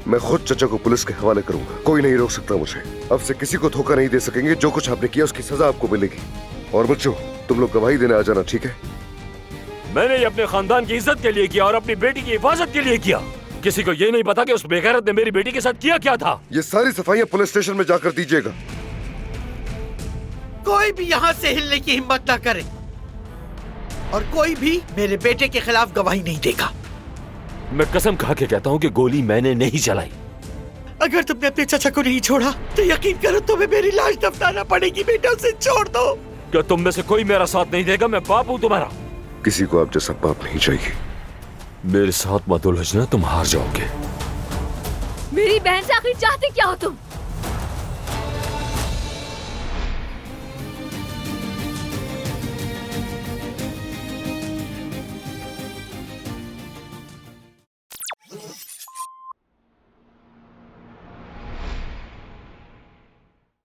मैं खुद चचा को पुलिस के हवाले करूंगा। कोई नहीं रोक सकता मुझे। अब से किसी को धोखा नहीं दे सकेंगे। जो कुछ आपने किया उसकी सजा आपको मिलेगी। और बच्चों, तुम लोग गवाही देने आ जाना, ठीक है? मैंने ये अपने खानदान की इज्जत के लिए किया और अपनी बेटी की हिफाजत के लिए किया। किसी को ये नहीं पता कि उस बेगैरत ने मेरी बेटी के साथ किया क्या था। ये सारी सफाइयां पुलिस स्टेशन में जाकर दीजिएगा। कोई भी यहाँ से हिलने की हिम्मत ना करे और कोई भी मेरे बेटे के खिलाफ गवाही नहीं देगा। मैं कसम खा के कहता हूँ कि गोली मैंने नहीं चलाई। अगर तुमने अपने चाचा को नहीं छोड़ा तो यकीन करो तुम्हें मेरी लाश दफनाना पड़ेगी। बेटा उसे छोड़ दो। क्या तुम में से कोई मेरा साथ नहीं देगा? मैं बाप हूँ तुम्हारा। किसी को आप जैसा बाप नहीं चाहिए। मेरे साथ मत उलझना, तुम हार जाओगे। मेरी बहन से आखिर चाहते क्या हो तुम?